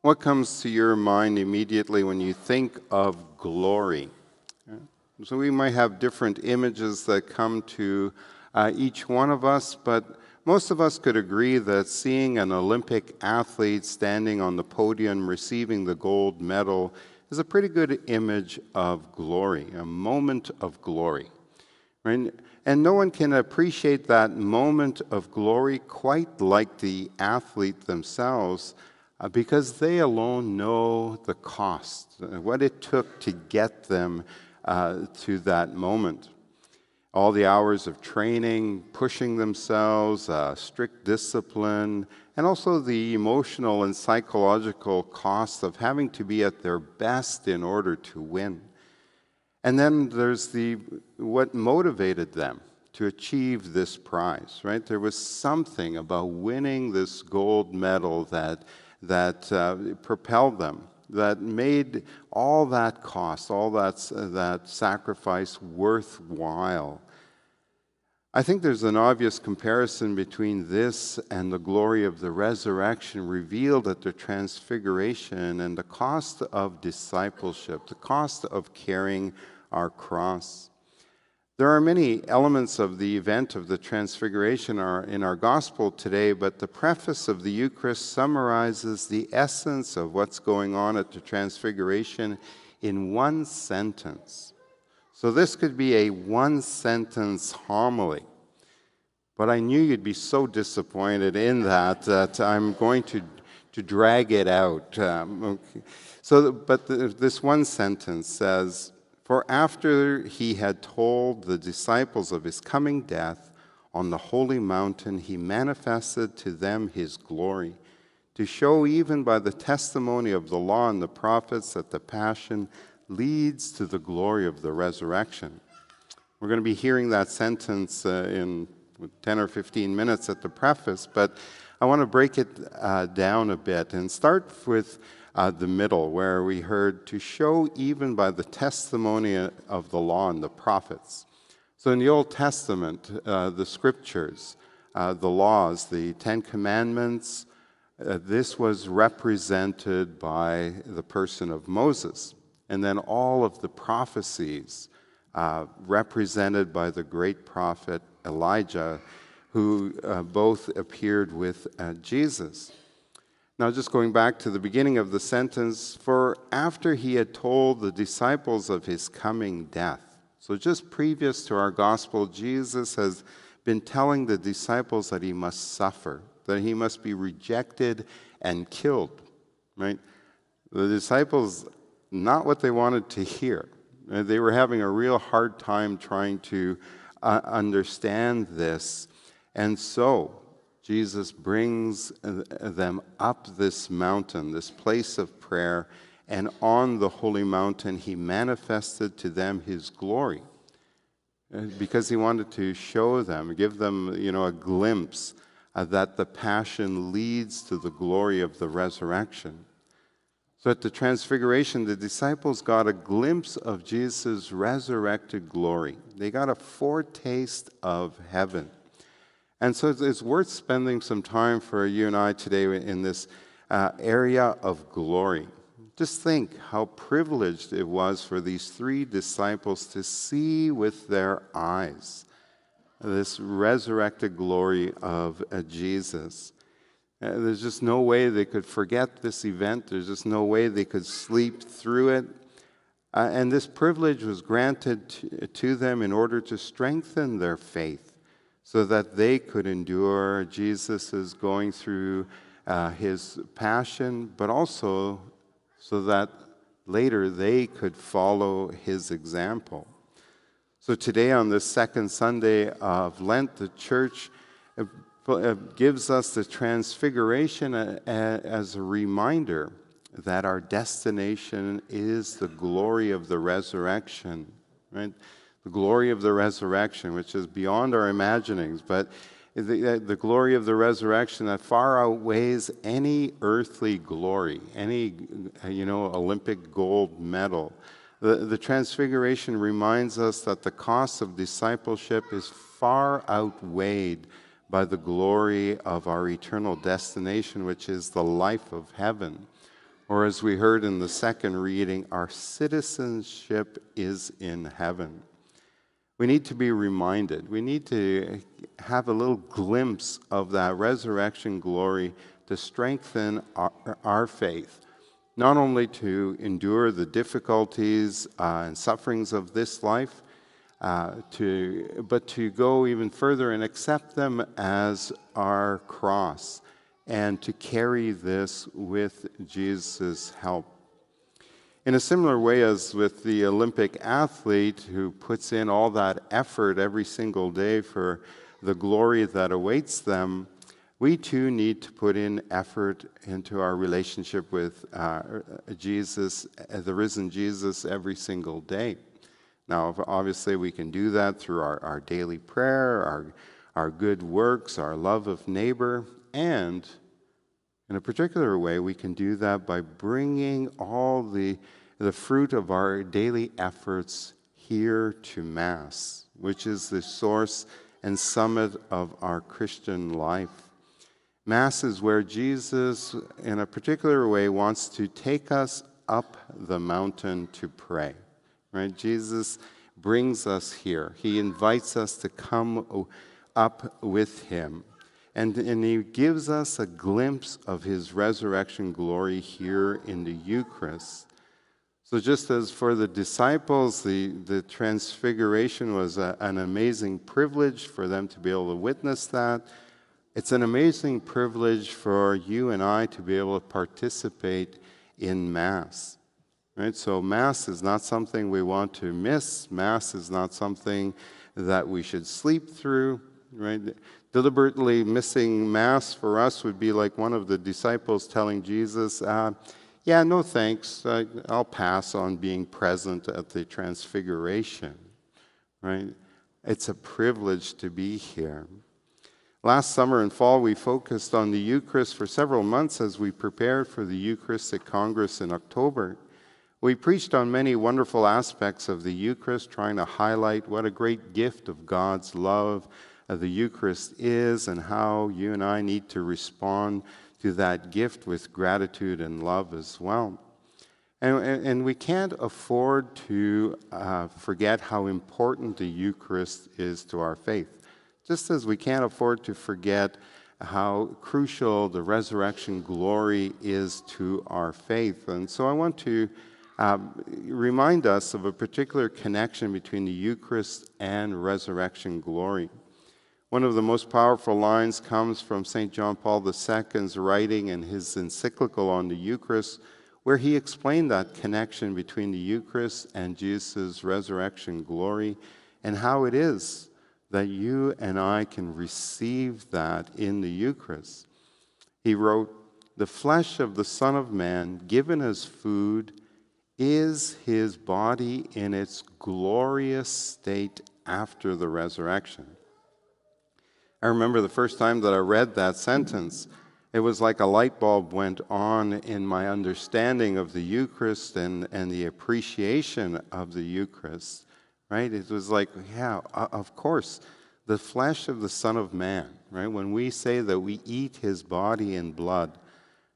What comes to your mind immediately when you think of glory? So we might have different images that come to each one of us, but most of us could agree that seeing an Olympic athlete standing on the podium receiving the gold medal is a pretty good image of glory, a moment of glory. Right? And no one can appreciate that moment of glory quite like the athlete themselves, because they alone know the cost, what it took to get them to that moment. All the hours of training, pushing themselves, strict discipline, and also the emotional and psychological cost of having to be at their best in order to win. And then there's what motivated them to achieve this prize, right? There was something about winning this gold medal that propelled them, that made all that cost, all that sacrifice worthwhile. I think there's an obvious comparison between this and the glory of the resurrection revealed at the transfiguration and the cost of discipleship, the cost of carrying our cross. There are many elements of the event of the Transfiguration in our gospel today, but the preface of the Eucharist summarizes the essence of what's going on at the Transfiguration in one sentence. So this could be a one-sentence homily, but I knew you'd be so disappointed in that I'm going to drag it out. This one sentence says, "For after he had told the disciples of his coming death on the holy mountain, he manifested to them his glory, to show even by the testimony of the law and the prophets that the passion leads to the glory of the resurrection." We're going to be hearing that sentence in 10 or 15 minutes at the preface, but I want to break it down a bit and start with the middle, where we heard to show even by the testimony of the law and the prophets. So in the Old Testament, the scriptures, the laws, the Ten Commandments, this was represented by the person of Moses. And then all of the prophecies represented by the great prophet Elijah, who both appeared with Jesus. Now, just going back to the beginning of the sentence, "For after he had told the disciples of his coming death." So just previous to our gospel, Jesus has been telling the disciples that he must suffer, that he must be rejected and killed, right? The disciples, not what they wanted to hear. They were having a real hard time trying to understand this. And so Jesus brings them up this mountain, this place of prayer, and on the holy mountain he manifested to them his glory, because he wanted to show them, give them, a glimpse that the passion leads to the glory of the resurrection. So at the Transfiguration, the disciples got a glimpse of Jesus' resurrected glory. They got a foretaste of heaven. And so it's worth spending some time for you and I today in this area of glory. Just think how privileged it was for these three disciples to see with their eyes this resurrected glory of Jesus. There's just no way they could forget this event. There's just no way they could sleep through it. And this privilege was granted to them in order to strengthen their faith, so that they could endure Jesus' going through his passion, but also so that later they could follow his example. So today, on this second Sunday of Lent, the church gives us the Transfiguration as a reminder that our destination is the glory of the resurrection, right? The glory of the resurrection, which is beyond our imaginings, but the glory of the resurrection that far outweighs any earthly glory, any Olympic gold medal. The Transfiguration reminds us that the cost of discipleship is far outweighed by the glory of our eternal destination, which is the life of heaven, Or as we heard in the second reading, our citizenship is in heaven. We need to be reminded. We need to have a little glimpse of that resurrection glory to strengthen our faith, not only to endure the difficulties and sufferings of this life, but to go even further and accept them as our cross and to carry this with Jesus' help. In a similar way as with the Olympic athlete who puts in all that effort every single day for the glory that awaits them, we too need to put in effort into our relationship with Jesus, the risen Jesus, every single day. Now, obviously, we can do that through our daily prayer, our good works, our love of neighbor, and in a particular way, we can do that by bringing all the fruit of our daily efforts here to Mass, which is the source and summit of our Christian life. Mass is where Jesus, in a particular way, wants to take us up the mountain to pray. Right? Jesus brings us here. He invites us to come up with him. And he gives us a glimpse of his resurrection glory here in the Eucharist. So just as for the disciples, the transfiguration was an amazing privilege for them to be able to witness that, it's an amazing privilege for you and I to be able to participate in Mass. Right? So Mass is not something we want to miss. Mass is not something that we should sleep through. Right? Deliberately missing Mass for us would be like one of the disciples telling Jesus, yeah, no thanks, I'll pass on being present at the Transfiguration. Right? It's a privilege to be here. Last summer and fall, we focused on the Eucharist for several months as we prepared for the Eucharistic Congress in October. We preached on many wonderful aspects of the Eucharist, trying to highlight what a great gift of God's love the Eucharist is and how you and I need to respond to that gift with gratitude and love as well. And we can't afford to forget how important the Eucharist is to our faith, just as we can't afford to forget how crucial the resurrection glory is to our faith. And so I want to remind us of a particular connection between the Eucharist and resurrection glory. One of the most powerful lines comes from St. John Paul II's writing in his encyclical on the Eucharist, where he explained that connection between the Eucharist and Jesus' resurrection glory and how it is that you and I can receive that in the Eucharist. He wrote, "The flesh of the Son of Man, given as food, is his body in its glorious state after the resurrection." I remember the first time that I read that sentence, it was like a light bulb went on in my understanding of the Eucharist and the appreciation of the Eucharist, right? It was like, yeah, of course, the flesh of the Son of Man, right? When we say that we eat his body and blood,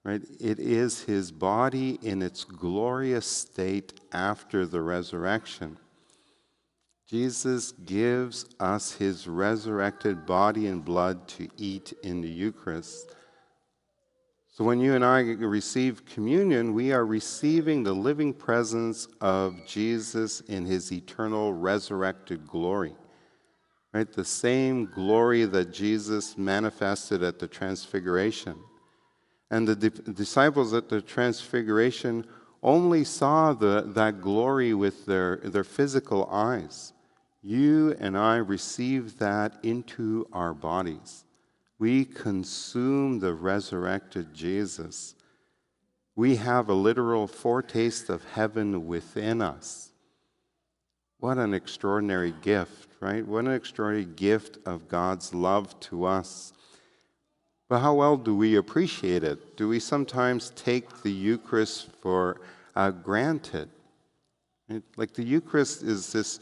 right, it is his body in its glorious state after the resurrection. Jesus gives us his resurrected body and blood to eat in the Eucharist. So when you and I receive communion, we are receiving the living presence of Jesus in his eternal resurrected glory. Right? The same glory that Jesus manifested at the Transfiguration. And the disciples at the Transfiguration only saw that glory with their physical eyes. You and I receive that into our bodies. We consume the resurrected Jesus. We have a literal foretaste of heaven within us. What an extraordinary gift, right? What an extraordinary gift of God's love to us. But how well do we appreciate it? Do we sometimes take the Eucharist for granted? Right? Like the Eucharist is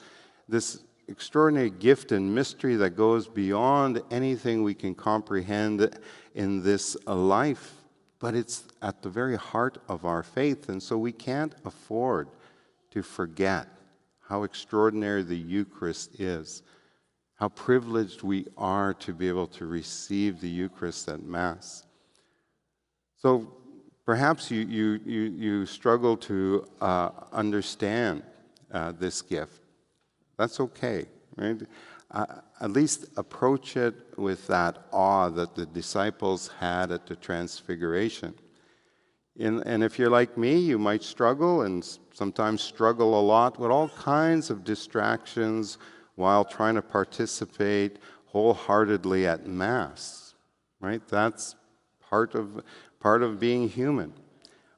this extraordinary gift and mystery that goes beyond anything we can comprehend in this life. but it's at the very heart of our faith, and so we can't afford to forget how extraordinary the Eucharist is, how privileged we are to be able to receive the Eucharist at Mass. So perhaps you struggle to understand this gift. That's okay, right? At least approach it with that awe that the disciples had at the Transfiguration. And if you're like me, you might struggle, and sometimes struggle a lot, with all kinds of distractions while trying to participate wholeheartedly at Mass, right? That's part of being human.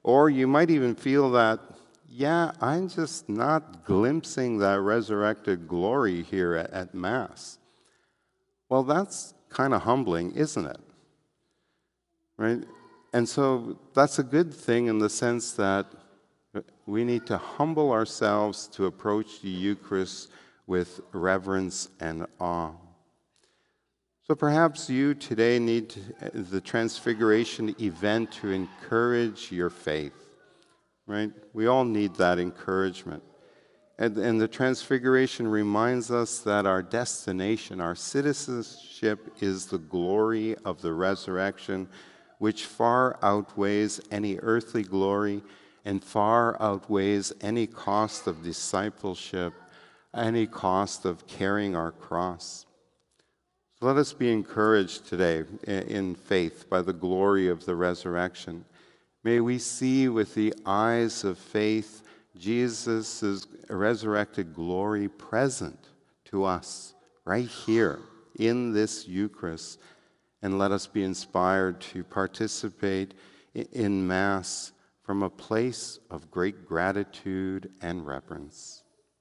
Or you might even feel that, yeah, I'm just not glimpsing that resurrected glory here at Mass. Well, that's kind of humbling, isn't it? Right? And so that's a good thing in the sense that we need to humble ourselves to approach the Eucharist with reverence and awe. So perhaps you today need the Transfiguration event to encourage your faith, right? We all need that encouragement. And the Transfiguration reminds us that our destination, our citizenship, is the glory of the resurrection, which far outweighs any earthly glory and far outweighs any cost of discipleship, any cost of carrying our cross. So let us be encouraged today in faith by the glory of the resurrection. May we see with the eyes of faith Jesus' resurrected glory present to us right here in this Eucharist. And let us be inspired to participate in Mass from a place of great gratitude and reverence.